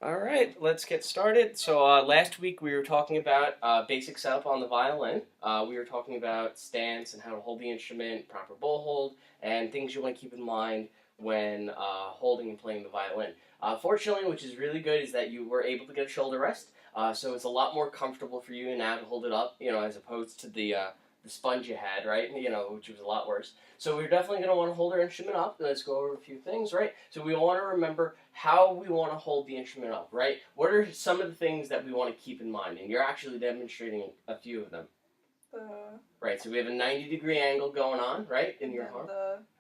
All right, let's get started. So last week we were talking about basic setup on the violin. We were talking about stance and how to hold the instrument, proper bow hold, and things you want to keep in mind when holding and playing the violin. Fortunately, which is really good, is that you were able to get a shoulder rest. So it's a lot more comfortable for you now to hold it up, as opposed to the sponge you had, right? Which was a lot worse. So we're definitely going to want to hold our instrument up. Let's go over a few things, right? So we want to remember how we want to hold the instrument up, right? What are some of the things that we want to keep in mind? And you're actually demonstrating a few of them. Right, so we have a 90-degree angle going on, right, in your arm.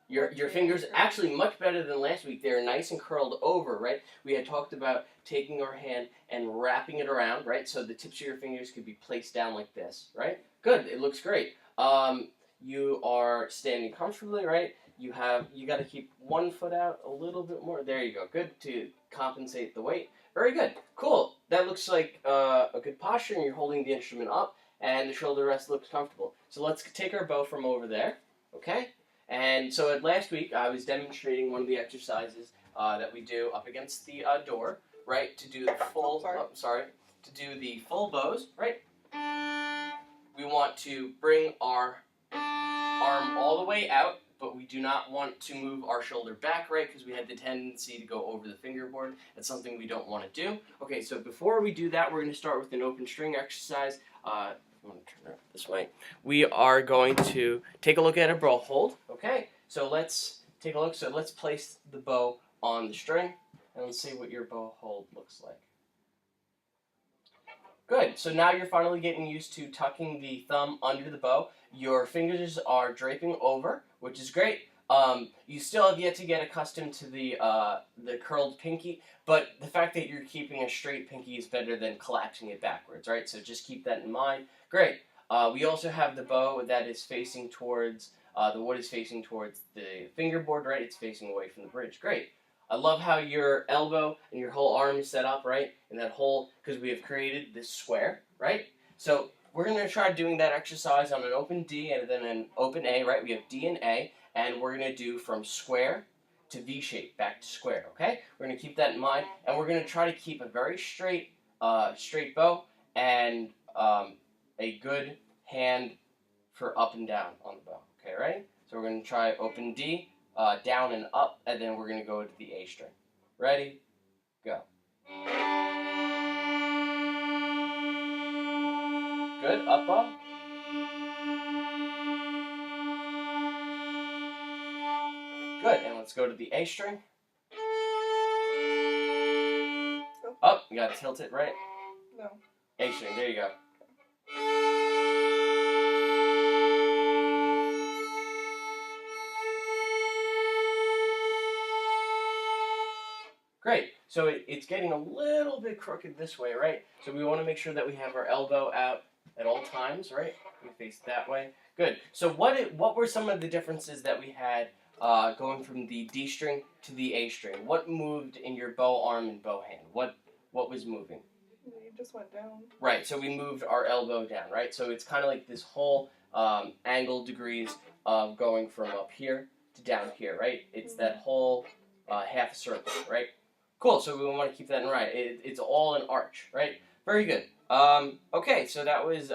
Your fingers, actually much better than last week. They're nice and curled over, right? We had talked about taking our hand and wrapping it around, right? So the tips of your fingers could be placed down like this, right? Good, it looks great. You are standing comfortably, right? You got to keep one foot out a little bit more. There you go. Good, to compensate the weight. Very good. Cool. That looks like a good posture, and you're holding the instrument up, and the shoulder rest looks comfortable. So let's take our bow from over there, okay? And so last week I was demonstrating one of the exercises that we do up against the door, right? To do the full, to do the full bows, right? We want to bring our arm all the way out, but we do not want to move our shoulder back, right? Because we had the tendency to go over the fingerboard. That's something we don't want to do. Okay, so before we do that, we're going to start with an open string exercise. I'm going to turn it this way. We are going to take a look at a bow hold. Okay, so let's take a look. So let's place the bow on the string, and let's see what your bow hold looks like. Good. So now you're finally getting used to tucking the thumb under the bow. Your fingers are draping over, which is great. You still have yet to get accustomed to the curled pinky, but the fact that you're keeping a straight pinky is better than collapsing it backwards, right? So just keep that in mind. Great. We also have the bow that is facing towards, the wood is facing towards the fingerboard, right? It's facing away from the bridge. Great. I love how your elbow and your whole arm is set up, right? And that whole, because we have created this square, right? So we're going to try doing that exercise on an open D and then an open A, right? We have D and A, and we're going to do from square to V shape, back to square, okay? We're going to keep that in mind, and we're going to try to keep a very straight bow and a good hand for up and down on the bow, okay, right? So we're going to try open D, down and up, and then we're going to go to the A string. Ready? Go. Good, up bow. Good, and let's go to the A string. Up, you gotta tilt it, right? No. A string, there you go. Great, so it's getting a little bit crooked this way, right? So we want to make sure that we have our elbow out at all times, right? We face that way. Good, so what were some of the differences that we had going from the D string to the A string? What moved in your bow arm and bow hand? What was moving? You just went down. Right, so we moved our elbow down, right? So it's kind of like this whole angle degrees of going from up here to down here, right? It's that whole half circle, right? Cool, so we want to keep that in mind. It's all an arch, right? Very good. Okay, so that was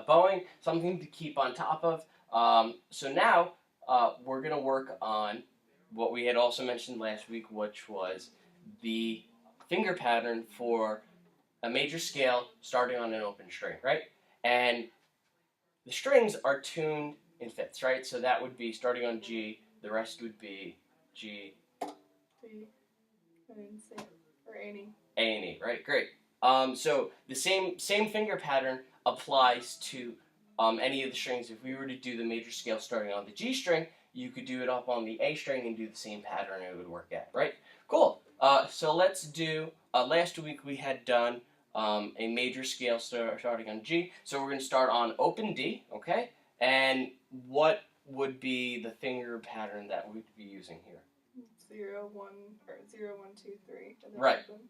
bowing, something to keep on top of. So now we're going to work on what we had also mentioned last week, which was the finger pattern for a major scale starting on an open string, right? And the strings are tuned in fifths, right? So that would be starting on G, the rest would be G, D, I didn't see it. Or A and E. A and E, right? Great. So the same finger pattern applies to any of the strings. If we were to do the major scale starting on the G string, you could do it up on the A string and do the same pattern, and it would work out, right? Cool. So let's do, last week we had done a major scale starting on G. So we're going to start on open D, okay? And what would be the finger pattern that we'd be using here? 0, 1, or 0, 1, 2, 3. And then right. Open.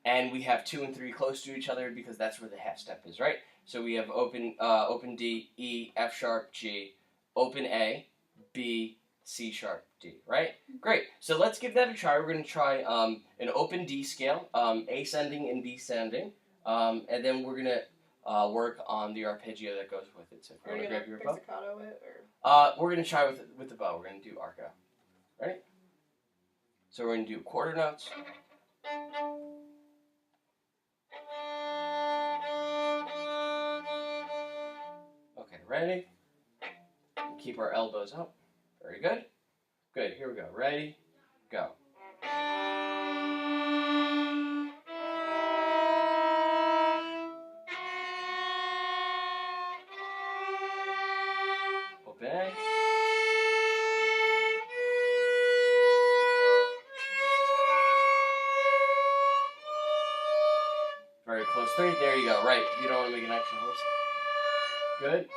And we have 2 and 3 close to each other because that's where the half step is, right? So we have open D, E, F sharp, G, open A, B, C sharp, D, right? Great. So let's give that a try. We're going to try an open D scale, ascending and descending, and then we're going to work on the arpeggio that goes with it. So if you want to grab your bow. Pizzicato it, or? We're going to try with the bow. We're going to do arco. Ready? So we're going to do quarter notes. Okay, ready? Keep our elbows up. Very good. Good, here we go. Ready? Go. Open. Very close. 3. There you go. Right. You don't want to make an extra horse. Good.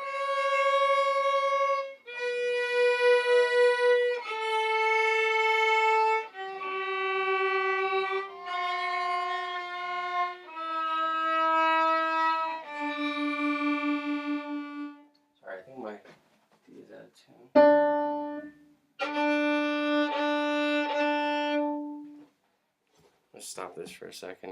Sorry, I think my D is out of tune. Let's stop this for a second.